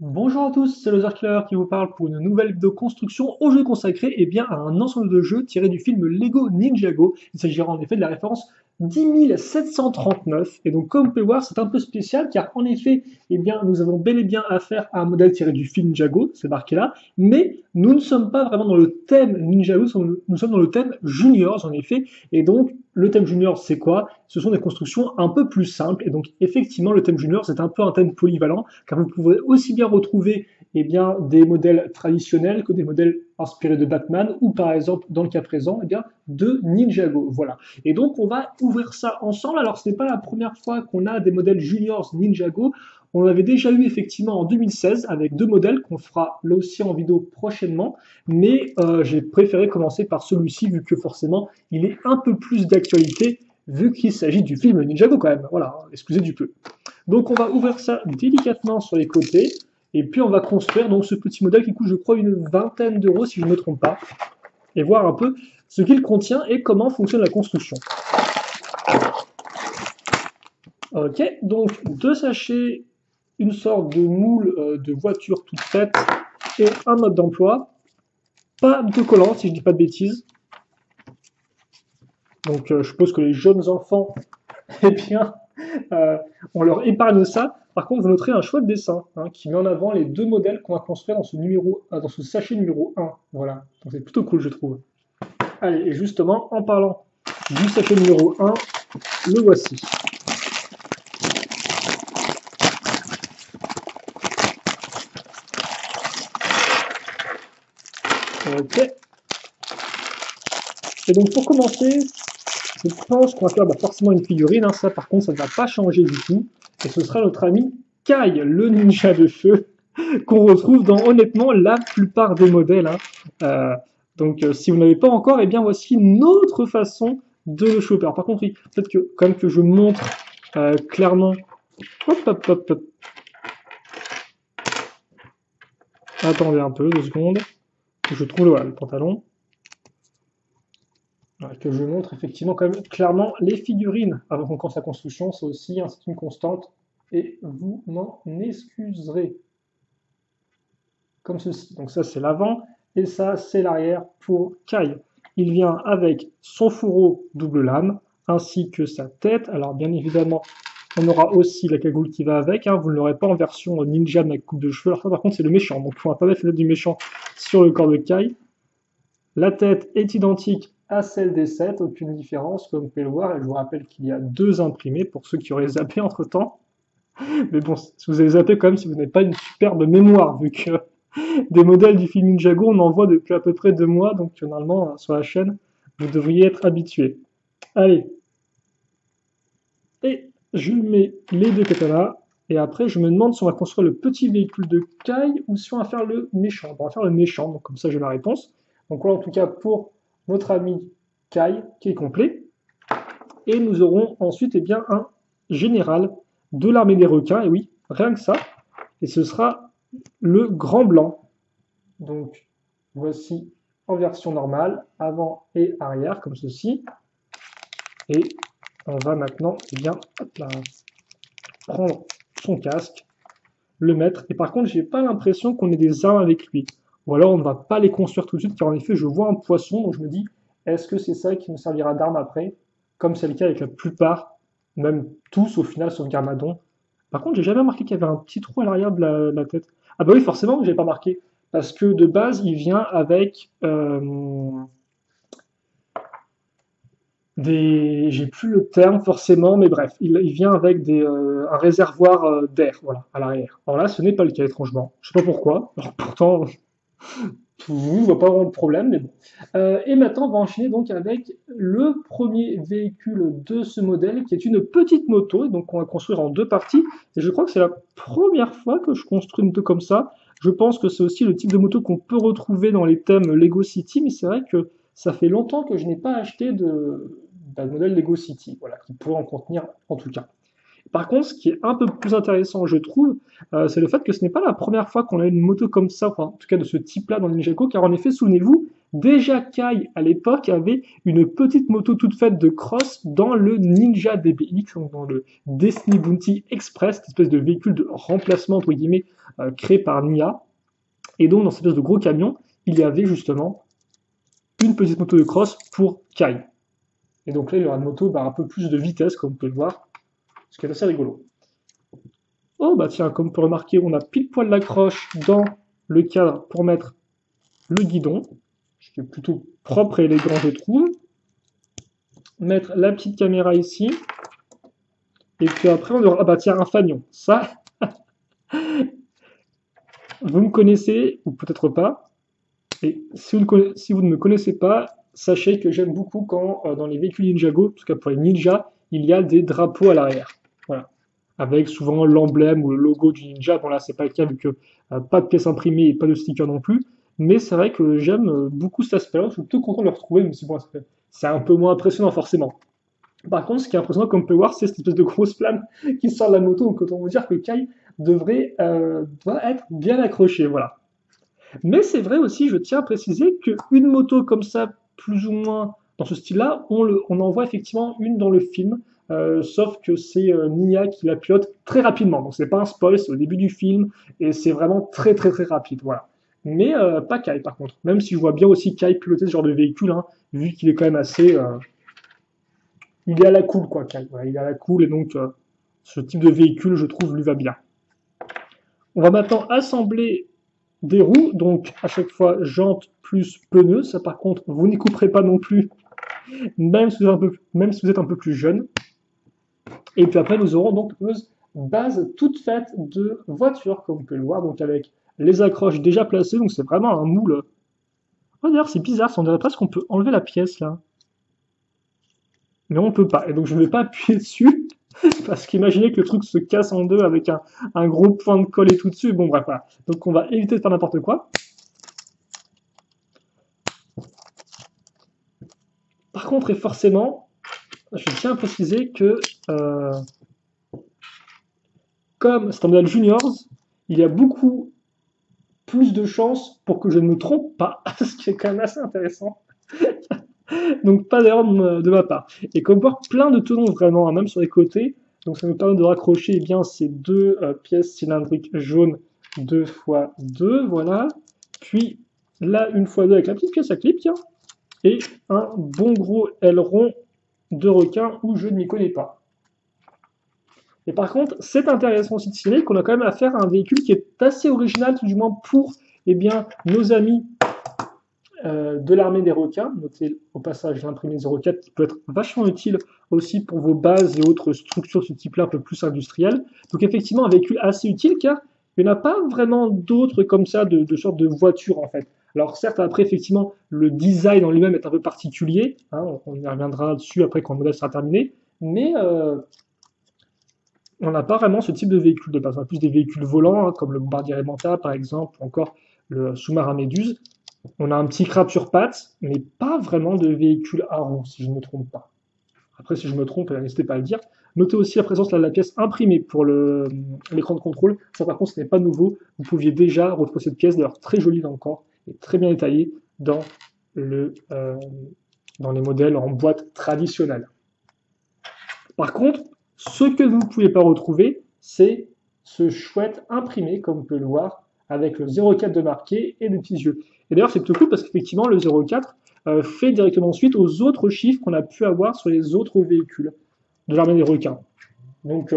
Bonjour à tous, c'est le Killer qui vous parle pour une nouvelle vidéo construction au jeu consacré à un ensemble de jeux tirés du film Lego Ninjago. Il s'agira en effet de la référence 10739. Et donc comme vous pouvez voir, c'est un peu spécial car en effet, nous avons bel et bien affaire à un modèle tiré du film Ninjago, c'est marqué là, mais nous ne sommes pas vraiment dans le thème Ninjago, nous sommes dans le thème Juniors en effet. Et donc le thème Juniors c'est quoi? Ce sont des constructions un peu plus simples. Et donc effectivement, le thème Juniors c'est un peu un thème polyvalent car vous pouvez aussi bien retrouver des modèles traditionnels que des modèles inspirés de Batman ou par exemple dans le cas présent de Ninjago. Voilà. Et donc on va ouvrir ça ensemble. Alors ce n'est pas la première fois qu'on a des modèles juniors Ninjago. On l'avait déjà eu effectivement en 2016 avec deux modèles qu'on fera là aussi en vidéo prochainement, mais j'ai préféré commencer par celui-ci vu que forcément il est un peu plus d'actualité vu qu'il s'agit du film Ninjago quand même. Voilà, excusez du peu. Donc on va ouvrir ça délicatement sur les côtés et puis on va construire donc ce petit modèle qui coûte je crois une vingtaine d'euros si je ne me trompe pas et voir un peu ce qu'il contient et comment fonctionne la construction. Ok, donc deux sachets, une sorte de moule de voiture toute faite et un mode d'emploi. Pas de collant si je dis pas de bêtises. Donc je suppose que les jeunes enfants, eh bien, euh, on leur épargne ça. Par contre, vous noterez un choix de dessin qui met en avant les deux modèles qu'on va construire dans ce sachet numéro 1. Voilà, donc c'est plutôt cool, je trouve. Allez, et justement, en parlant du sachet numéro 1, le voici. Ok. Et donc pour commencer, je pense qu'on va faire forcément une figurine. Ça, par contre, ça ne va pas changer du tout. Et ce sera notre ami Kai, le ninja de feu, qu'on retrouve dans honnêtement la plupart des modèles. Si vous n'avez pas encore, eh bien voici une autre façon de le choper. Alors, par contre, peut-être que quand même que je montre clairement. Hop, hop, hop, hop. Attendez un peu, 2 secondes. Je trouve le pantalon. Que je montre effectivement quand même clairement les figurines avant qu'on commence la construction. C'est aussi c'est une constante et vous m'en excuserez. Comme ceci. Donc ça c'est l'avant et ça c'est l'arrière pour Kai. Il vient avec son fourreau double lame ainsi que sa tête. Alors bien évidemment on aura aussi la cagoule qui va avec. Vous ne l'aurez pas en version ninja avec coupe de cheveux. Alors ça par contre c'est le méchant. Donc on va pas mettre la tête du méchant sur le corps de Kai. La tête est identique à celle des 7, aucune différence comme vous pouvez le voir. Et je vous rappelle qu'il y a deux imprimés pour ceux qui auraient zappé entre temps. Mais bon, si vous avez zappé quand même, si vous n'avez pas une superbe mémoire, vu que des modèles du film Ninjago, on en voit depuis à peu près 2 mois, donc normalement, sur la chaîne, vous devriez être habitué. Allez. Et je mets les deux katanas, et après, je me demande si on va construire le petit véhicule de Kai ou si on va faire le méchant. On va faire le méchant, donc comme ça j'ai la réponse. Donc voilà, en tout cas, pour notre ami Kai, qui est complet. Et nous aurons ensuite un général de l'armée des requins, et oui, rien que ça. Et ce sera le grand blanc. Donc voici en version normale, avant et arrière, comme ceci. Et on va maintenant prendre son casque, le mettre. Et par contre, j'ai pas l'impression qu'on ait des armes avec lui. Ou alors on ne va pas les construire tout de suite, car en effet, je vois un poisson, donc je me dis, est-ce que c'est ça qui me servira d'arme après? Comme c'est le cas avec la plupart, même tous au final, sauf Garmadon. Par contre, j'ai jamais remarqué qu'il y avait un petit trou à l'arrière de la tête. Ah bah oui, forcément, j'ai pas marqué. Parce que de base, il vient avec j'ai plus le terme forcément, mais bref, il vient avec un réservoir d'air, voilà, à l'arrière. Alors là, ce n'est pas le cas, étrangement. Je sais pas pourquoi. Alors pourtant, tout le monde ne voit pas vraiment le problème, mais bon. Et maintenant, on va enchaîner donc avec le premier véhicule de ce modèle, qui est une petite moto, et donc on va construire en deux parties. Et je crois que c'est la première fois que je construis une moto comme ça. Je pense que c'est aussi le type de moto qu'on peut retrouver dans les thèmes Lego City, mais c'est vrai que ça fait longtemps que je n'ai pas acheté d'un modèle Lego City, voilà, qui pourrait en contenir en tout cas. Par contre, ce qui est un peu plus intéressant, je trouve, c'est le fait que ce n'est pas la première fois qu'on a une moto comme ça, enfin, en tout cas de ce type-là dans le Ninjago, car en effet, souvenez-vous, Déjà Kai, à l'époque, avait une petite moto toute faite de cross dans le Ninja DBX, donc dans le Destiny Bounty Express, cette espèce de véhicule de remplacement, entre guillemets, créé par Nia. Et donc, dans cette espèce de gros camion, il y avait justement une petite moto de cross pour Kai. Et donc là, il y aura une moto un peu plus de vitesse, comme vous pouvez le voir, ce qui est assez rigolo. Oh, bah tiens, comme vous pouvez remarquer, on a pile poil l'accroche dans le cadre pour mettre le guidon, ce qui est plutôt propre et élégant, je trouve. Mettre la petite caméra ici. Et puis après, on aura, ah bah tiens, un fanion. Ça, vous me connaissez, ou peut-être pas. Et si vous ne me connaissez pas, sachez que j'aime beaucoup quand, dans les véhicules Ninjago, en tout cas pour les ninjas, il y a des drapeaux à l'arrière. Voilà. Avec souvent l'emblème ou le logo du ninja. Bon là, c'est pas le cas vu que pas de pièces imprimées et pas de stickers non plus. Mais c'est vrai que j'aime beaucoup cet aspect-là. Je suis plutôt content de le retrouver, même si bon, c'est un peu moins impressionnant forcément. Par contre, ce qui est impressionnant, comme on peut voir, c'est cette espèce de grosse flamme qui sort de la moto. Donc autant vous dire que Kai doit être bien accroché. Voilà. Mais c'est vrai aussi, je tiens à préciser qu'une moto comme ça, plus ou moins dans ce style-là, on en voit effectivement une dans le film, sauf que c'est Nia qui la pilote très rapidement. Donc c'est pas un spoil, c'est au début du film, et c'est vraiment très très très rapide, voilà. Mais pas Kai par contre, même si je vois bien aussi Kai piloter ce genre de véhicule, hein, vu qu'il est quand même assez... il est à la cool quoi, Kai. Voilà, il est à la cool, et donc ce type de véhicule, je trouve, lui va bien. On va maintenant assembler des roues, donc à chaque fois jantes plus pneus. Ça par contre, vous n'y couperez pas non plus, même si vous êtes un peu plus jeune. Et puis après, nous aurons donc une base toute faite de voitures, comme vous pouvez le voir, donc avec les accroches déjà placées, donc c'est vraiment un moule. Oh, d'ailleurs, c'est bizarre, on dirait presque qu'on peut enlever la pièce là. Mais on peut pas, et donc je ne vais pas appuyer dessus, parce qu'imaginez que le truc se casse en deux avec un gros point de colle et tout dessus. Bon, bref, voilà. Donc on va éviter de faire n'importe quoi. Par contre, et forcément, je tiens à préciser que, comme c'est un modèle juniors, il y a beaucoup plus de chances pour que je ne me trompe pas, ce qui est quand même assez intéressant. Donc pas d'erreur de ma part. Et comme voir plein de tenons vraiment, hein, même sur les côtés, donc ça nous permet de raccrocher eh bien, ces deux pièces cylindriques jaunes 2x2, voilà. Puis là, une fois deux avec la petite pièce à clip, tiens. Et un bon gros aileron de requin où je ne m'y connais pas. Et par contre, c'est intéressant aussi de signaler qu'on a quand même affaire à un véhicule qui est assez original, tout du moins pour eh bien, nos amis de l'armée des requins. Notez au passage l'imprimé 04 qui peut être vachement utile aussi pour vos bases et autres structures de ce type-là un peu plus industrielles. Donc effectivement, un véhicule assez utile car il n'y en a pas vraiment d'autres comme ça de sorte de voiture en fait. Alors certes, après, effectivement, le design en lui-même est un peu particulier, hein, on y reviendra dessus après quand le modèle sera terminé, mais on n'a pas vraiment ce type de véhicule de base. On a plus des véhicules volants, hein, comme le bombardier Manta par exemple, ou encore le sous-marin Méduse. On a un petit crabe sur pattes, mais pas vraiment de véhicule à roues, si je ne me trompe pas. Après, si je me trompe, n'hésitez pas à le dire. Notez aussi la présence de la pièce imprimée pour l'écran de contrôle. Ça, par contre, ce n'est pas nouveau. Vous pouviez déjà retrouver cette pièce, d'ailleurs très jolie là encore, et très bien détaillée dans les modèles en boîte traditionnelle. Par contre, ce que vous ne pouvez pas retrouver, c'est ce chouette imprimé, comme vous pouvez le voir, avec le 04 de marqué et des petits yeux. Et d'ailleurs, c'est plutôt cool parce qu'effectivement, le 04 fait directement suite aux autres chiffres qu'on a pu avoir sur les autres véhicules de l'armée des requins. Donc,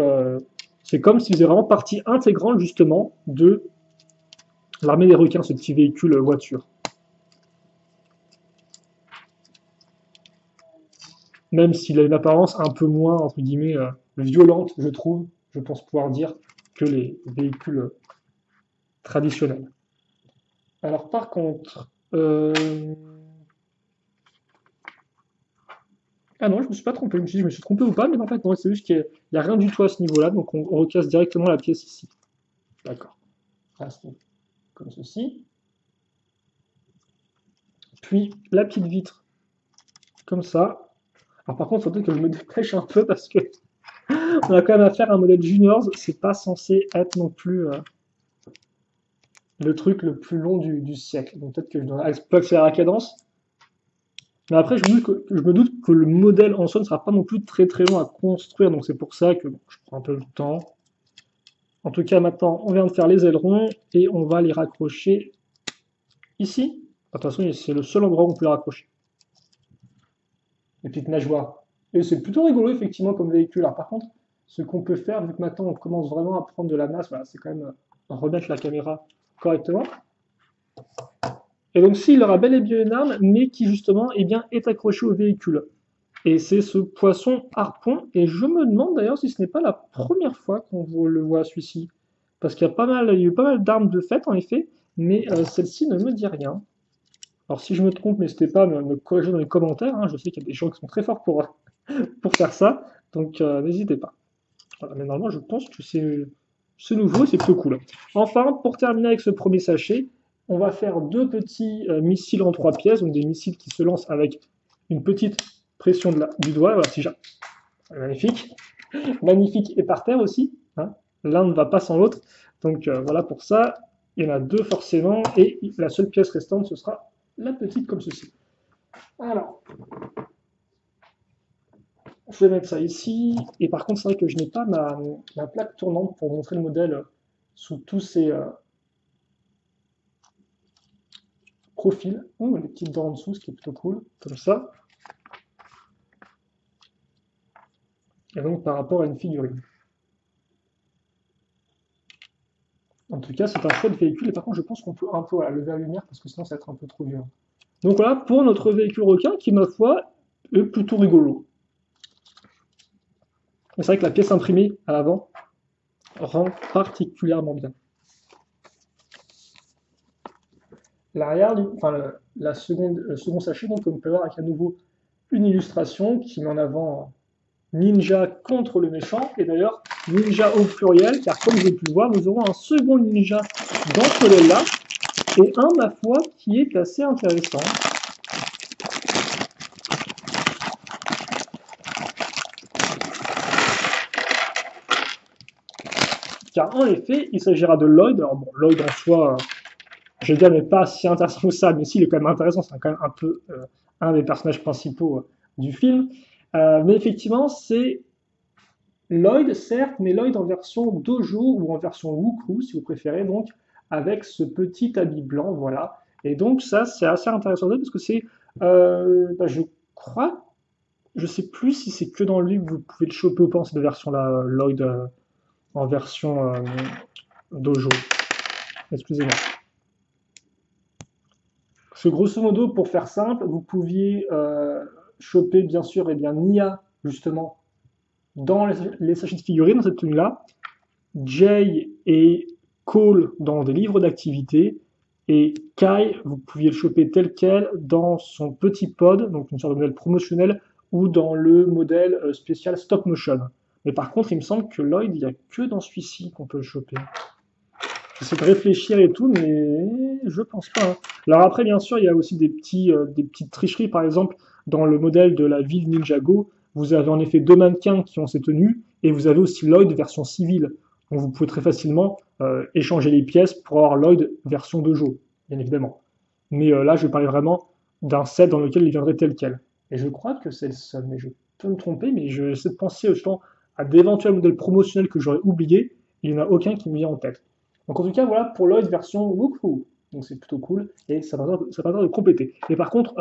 c'est comme s'il faisait vraiment partie intégrante, justement, de l'armée des requins, ce petit véhicule voiture. Même s'il a une apparence un peu moins, entre guillemets, violente, je trouve, je pense pouvoir dire, que les véhicules traditionnels. Alors par contre, ah non, je me suis pas trompé, je me suis trompé ou pas, mais en fait non, c'est juste qu'il n'y a rien du tout à ce niveau-là, donc on recasse directement la pièce ici. D'accord. Comme ceci. Puis la petite vitre, comme ça. Alors par contre, il faut peut-être que je me dépêche un peu parce que on a quand même affaire à un modèle juniors, c'est pas censé être non plus le truc le plus long du siècle. Donc peut-être que je dois accélérer la cadence. Mais après, je me doute que le modèle en soi ne sera pas non plus très très long à construire, donc c'est pour ça que bon, je prends un peu le temps. En tout cas, maintenant, on vient de faire les ailerons et on va les raccrocher ici. De toute façon, c'est le seul endroit où on peut les raccrocher. Les petites nageoires. Et c'est plutôt rigolo, effectivement, comme véhicule. Alors, par contre, ce qu'on peut faire, vu que maintenant on commence vraiment à prendre de la masse, voilà, c'est quand même remettre la caméra correctement. Et donc, s'il aura bel et bien une arme, mais qui justement eh bien, est accroché au véhicule. Et c'est ce poisson harpon. Et je me demande d'ailleurs si ce n'est pas la première fois qu'on le voit celui-ci. Parce qu'il y a il y a eu pas mal d'armes de fête en effet, mais celle-ci ne me dit rien. Alors si je me trompe, n'hésitez pas à me corriger dans les commentaires, hein. Je sais qu'il y a des gens qui sont très forts pour faire ça, donc n'hésitez pas. Voilà, mais normalement je pense que c'est nouveau et c'est plutôt cool. Enfin, pour terminer avec ce premier sachet, on va faire deux petits missiles en 3 pièces, donc des missiles qui se lancent avec une petite pression du doigt. Voilà, si magnifique. Magnifique et par terre aussi, hein. L'un ne va pas sans l'autre. Donc voilà pour ça. Il y en a deux forcément. Et la seule pièce restante, ce sera la petite comme ceci. Alors, je vais mettre ça ici. Et par contre, c'est vrai que je n'ai pas ma plaque tournante pour montrer le modèle sous tous ses profils. Oh, les petites dents en dessous, ce qui est plutôt cool. Comme ça. Et donc par rapport à une figurine. En tout cas, c'est un chouette véhicule. Et par contre, je pense qu'on peut un peu lever la lumière parce que sinon, ça va être un peu trop violent. Donc voilà pour notre véhicule requin qui, ma foi, est plutôt rigolo. C'est vrai que la pièce imprimée à l'avant rend particulièrement bien. L'arrière, enfin le second sachet, donc on peut voir avec à nouveau une illustration qui met en avant Ninja contre le méchant, et d'ailleurs Ninja au pluriel, car comme vous avez pu le voir, nous aurons un second Ninja dans ce modèle-là, et un, ma foi, qui est assez intéressant. Car en effet, il s'agira de Lloyd. Alors bon, Lloyd en soi, je vais dire, n'est pas si intéressant que ça, mais si, il est quand même intéressant, c'est quand même un peu un des personnages principaux du film. Mais effectivement, c'est Lloyd, certes, mais Lloyd en version dojo ou en version wukru, si vous préférez, donc avec ce petit habit blanc, voilà. Et donc ça, c'est assez intéressant parce que c'est, je crois, je sais plus si c'est que dans lui que vous pouvez le choper ou pas, cette version-là, Lloyd en version dojo. Excusez-moi. Parce que grosso modo, pour faire simple, vous pouviez choper bien sûr eh bien, Nia, justement, dans les sachets de figurines, dans cette tenue-là, Jay et Cole dans des livres d'activité, et Kai, vous pouviez le choper tel quel dans son petit pod, donc une sorte de modèle promotionnel, ou dans le modèle spécial stop motion. Mais par contre, il me semble que Lloyd, il n'y a que dans celui-ci qu'on peut le choper. J'essaie de réfléchir et tout, mais je pense pas, hein. Alors après, bien sûr, il y a aussi des petites tricheries. Par exemple, dans le modèle de la ville Ninjago, vous avez en effet deux mannequins qui ont ces tenues, et vous avez aussi Lloyd version civile. Donc vous pouvez très facilement échanger les pièces pour avoir Lloyd version dojo, bien évidemment. Mais là, je vais parler vraiment d'un set dans lequel il viendrait tel quel. Et je crois que c'est le seul, mais je peux me tromper, mais je essaie de penser justement à d'éventuels modèles promotionnels que j'aurais oubliés. Il n'y en a aucun qui me vient en tête. Donc en tout cas, voilà pour Lloyd version Wukru. Donc c'est plutôt cool et ça permet de compléter. Mais par contre,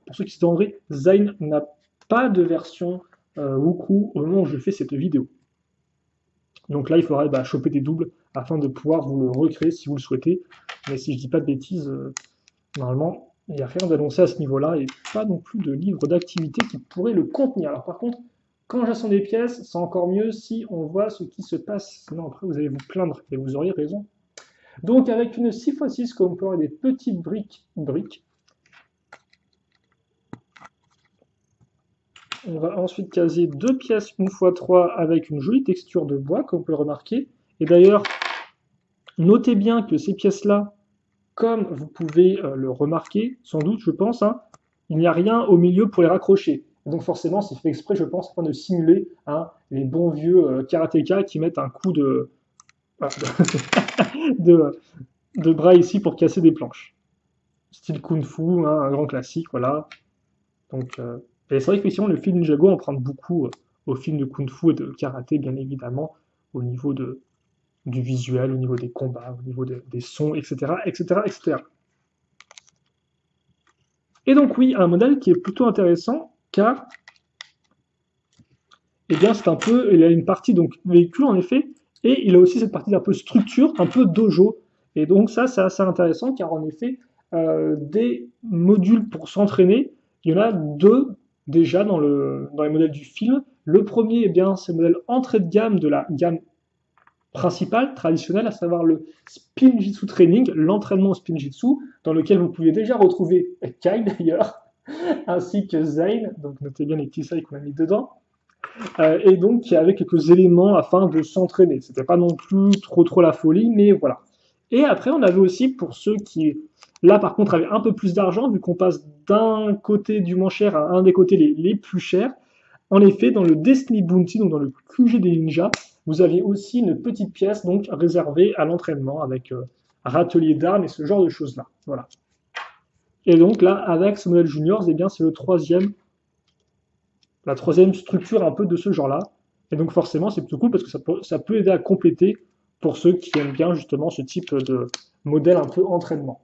pour ceux qui se demanderaient, Zayn n'a pas de version Wukru au moment où je fais cette vidéo. Donc là, il faudrait choper des doubles afin de pouvoir vous le recréer si vous le souhaitez. Mais si je dis pas de bêtises, normalement, il n'y a rien d'annoncé à ce niveau-là et pas non plus de livre d'activité qui pourrait le contenir. Alors par contre, quand j'assemble des pièces, c'est encore mieux si on voit ce qui se passe. Sinon après, vous allez vous plaindre et vous auriez raison. Donc avec une 6x6, comme on peut avoir des petites briques, on va ensuite caser deux pièces 1x3 avec une jolie texture de bois, comme on peut le remarquer. Et d'ailleurs, notez bien que ces pièces-là, comme vous pouvez le remarquer, sans doute, je pense, hein, il n'y a rien au milieu pour les raccrocher. Donc forcément, c'est fait exprès, je pense, afin de simuler les bons vieux karatékas qui mettent un coup de bras ici pour casser des planches. Style Kung Fu, un grand classique, voilà. Donc, et c'est vrai qu'effectivement, le film Ninjago emprunte beaucoup au film de Kung Fu et de karaté, bien évidemment, au niveau du visuel, au niveau des combats, au niveau des sons, etc., etc., etc. Et donc oui, un modèle qui est plutôt intéressant, car eh bien, c'est un peu, il a une partie donc véhicule en effet, et il a aussi cette partie un peu structure, un peu dojo. Et donc ça, c'est assez intéressant, car en effet, des modules pour s'entraîner, il y en a deux déjà dans les modèles du film. Le premier, eh bien, c'est le modèle entrée de gamme de la gamme principale, traditionnelle, à savoir le Spin Jitsu Training, l'entraînement au Spin Jitsu, dans lequel vous pouvez déjà retrouver Kai d'ailleurs, ainsi que Zayn, donc notez bien les petits sails qu'on a mis dedans, et donc qui avait quelques éléments afin de s'entraîner. C'était pas non plus trop la folie, mais voilà. Et après, on avait aussi pour ceux qui, là par contre, avaient un peu plus d'argent, vu qu'on passe d'un côté du moins cher à un des côtés les plus chers. En effet, dans le Destiny Bounty, donc dans le QG des ninjas, vous aviez aussi une petite pièce donc réservée à l'entraînement avec râtelier d'armes et ce genre de choses-là. Voilà. Et donc là, avec ce modèle juniors, eh bien c'est la troisième structure un peu de ce genre-là. Et donc forcément, c'est plutôt cool parce que ça peut aider à compléter pour ceux qui aiment bien justement ce type de modèle un peu entraînement.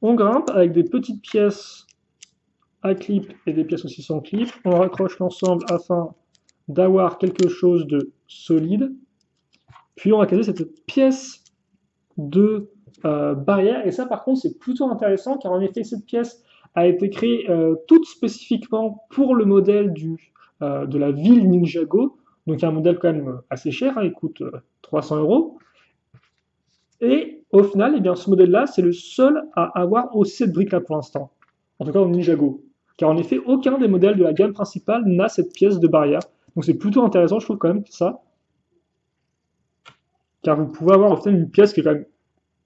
On grimpe avec des petites pièces à clip et des pièces aussi sans clip. On raccroche l'ensemble afin d'avoir quelque chose de solide. Puis on va caser cette pièce de barrière. Et ça, par contre, c'est plutôt intéressant car en effet, cette pièce a été créée toute spécifiquement pour le modèle de la ville Ninjago. Donc, un modèle quand même assez cher, hein, il coûte 300 euros. Et au final, eh bien, ce modèle-là, c'est le seul à avoir aussi cette brique-là pour l'instant. En tout cas, au Ninjago. Car en effet, aucun des modèles de la gamme principale n'a cette pièce de barrière. Donc, c'est plutôt intéressant, je trouve quand même ça. Car vous pouvez avoir au final une pièce qui est quand même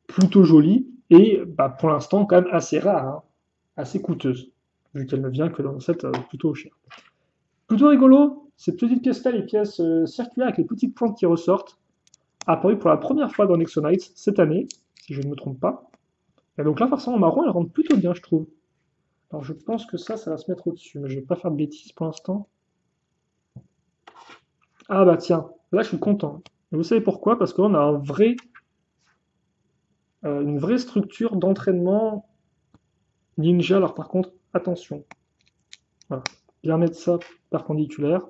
plutôt jolie et bah, pour l'instant quand même assez rare, hein, assez coûteuse, vu qu'elle ne vient que dans un set plutôt cher. Plutôt rigolo, ces petites pièces-là, les pièces circulaires avec les petites pointes qui ressortent, apparues pour la première fois dans Nexonites cette année, si je ne me trompe pas. Et donc là, forcément, en marron, elles rentrent plutôt bien, je trouve. Alors je pense que ça va se mettre au-dessus, mais je vais pas faire de bêtises pour l'instant. Ah bah tiens, là je suis content. Et vous savez pourquoi? Parce qu'on a une vraie structure d'entraînement ninja. Alors par contre, attention. Voilà. Bien mettre ça perpendiculaire.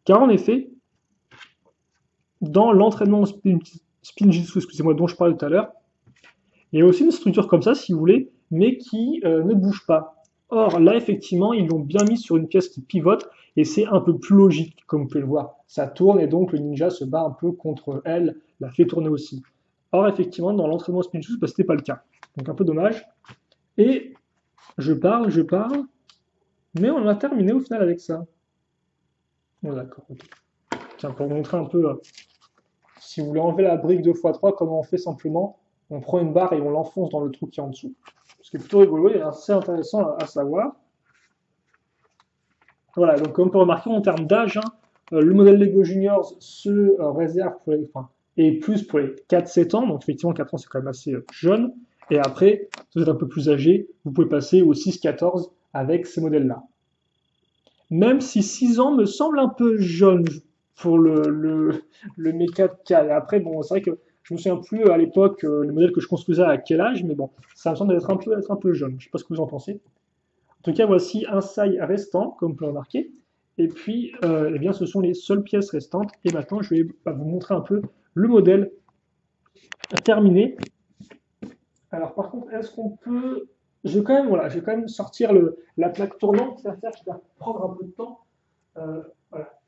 Car en effet, dans l'entraînement au spin jitsu, excusez-moi, dont je parlais tout à l'heure, il y a aussi une structure comme ça, si vous voulez, mais qui ne bouge pas. Or, là, effectivement, ils l'ont bien mis sur une pièce qui pivote, et c'est un peu plus logique, comme vous pouvez le voir. Ça tourne, et donc le ninja se bat un peu contre elle, la fait tourner aussi. Or, effectivement, dans l'entraînement spin jitsu, bah, c'était pas le cas. Donc un peu dommage. Et je parle, mais on a terminé au final avec ça. Bon, d'accord. Okay. Tiens, pour vous montrer un peu, si vous voulez enlever la brique 2x3, comment on fait simplement, on prend une barre et on l'enfonce dans le trou qui est en dessous. Ce qui est plutôt rigolo et assez intéressant à savoir. Voilà, donc comme on peut remarquer en termes d'âge, hein, le modèle Lego Juniors se réserve pour et plus pour les 4-7 ans, donc effectivement 4 ans c'est quand même assez jeune, et après, si vous êtes un peu plus âgé, vous pouvez passer au 6-14 avec ces modèles-là. Même si 6 ans me semble un peu jeune pour le Mecha de Kai. Après, bon, c'est vrai que je me souviens plus à l'époque le modèle que je construisais à quel âge, mais bon, ça me semble être un peu jeune. Je sais pas ce que vous en pensez. En tout cas, voici un sai restant, comme vous pouvez remarquer. Et puis, eh bien, ce sont les seules pièces restantes. Et maintenant, je vais vous montrer un peu le modèle terminé. Alors, par contre, est-ce qu'on peut... je vais quand même sortir la plaque tournante, c'est-à-dire qui va prendre un peu de temps. Voilà.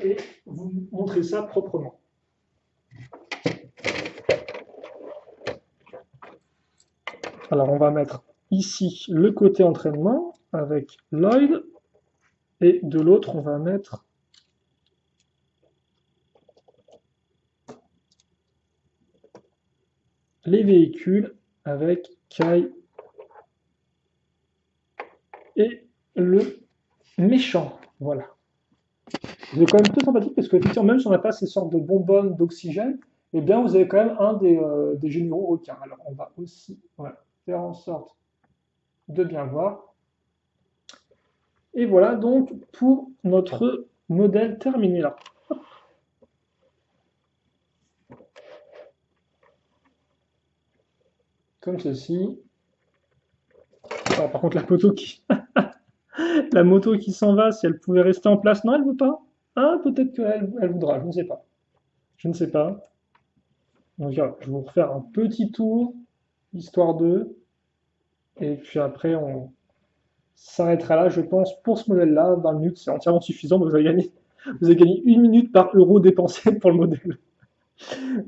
Et vous montrer ça proprement. Alors, on va mettre ici le côté entraînement avec Lloyd. Et de l'autre, on va mettre les véhicules avec Kai et le méchant. Voilà. C'est quand même plutôt sympathique parce qu'effectivement, même si on n'a pas ces sortes de bonbonnes d'oxygène, eh bien, vous avez quand même un des généraux requins. Alors, on va aussi voilà, faire en sorte de bien voir. Et voilà donc pour notre modèle terminé là. Comme ceci. Alors, par contre, la moto qui, la moto qui s'en va, si elle pouvait rester en place, non, elle ne veut pas. Ah, peut-être qu'elle voudra, je ne sais pas. Je ne sais pas. Donc, voilà, je vais vous refaire un petit tour, histoire de. Et puis après, on s'arrêtera là, je pense, pour ce modèle-là. 20 minutes, c'est entièrement suffisant. Vous avez gagné 1 minute par euro dépensé pour le modèle.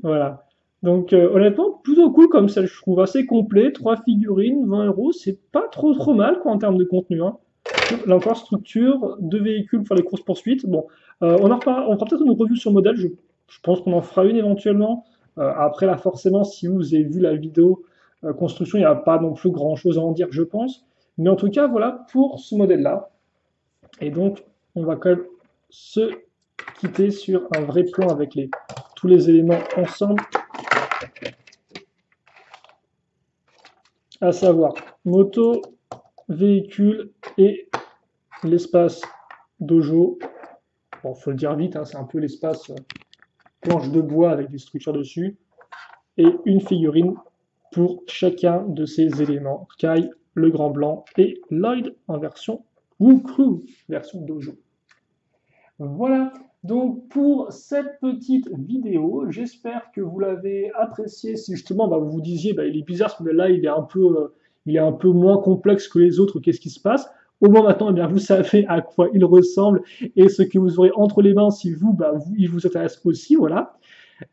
Voilà. Donc, honnêtement, plutôt cool comme ça, je trouve assez complet. 3 figurines, 20 euros, c'est pas trop mal quoi en termes de contenu. Hein. Là encore, structure, 2 véhicules pour les courses-poursuites. Bon, on fera peut-être une revue sur le modèle. Je pense qu'on en fera une éventuellement. Après, là, forcément, si vous avez vu la vidéo construction, il n'y a pas non plus grand-chose à en dire, je pense. Mais en tout cas, voilà pour ce modèle-là. Et donc, on va quand même se quitter sur un vrai plan avec tous les éléments ensemble, à savoir moto, véhicule et l'espace dojo. Bon, faut le dire vite, hein, c'est un peu l'espace planche de bois avec des structures dessus. Et une figurine pour chacun de ces éléments. Kai, le grand blanc, et Lloyd en version Wukru, version dojo. Voilà donc pour cette petite vidéo, j'espère que vous l'avez apprécié. Si justement vous vous disiez il est bizarre ce modèle-là, il est un peu moins complexe que les autres, qu'est-ce qui se passe? Au moins maintenant, eh bien, vous savez à quoi il ressemble et ce que vous aurez entre les mains si il vous intéresse aussi, voilà.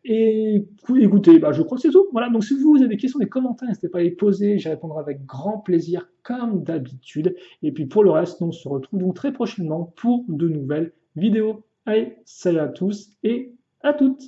Et écoutez, je crois que c'est tout. Voilà, donc si vous avez des questions, des commentaires, n'hésitez pas à les poser, j'y répondrai avec grand plaisir, comme d'habitude. Et puis pour le reste, on se retrouve donc très prochainement pour de nouvelles vidéos. Allez, salut à tous et à toutes!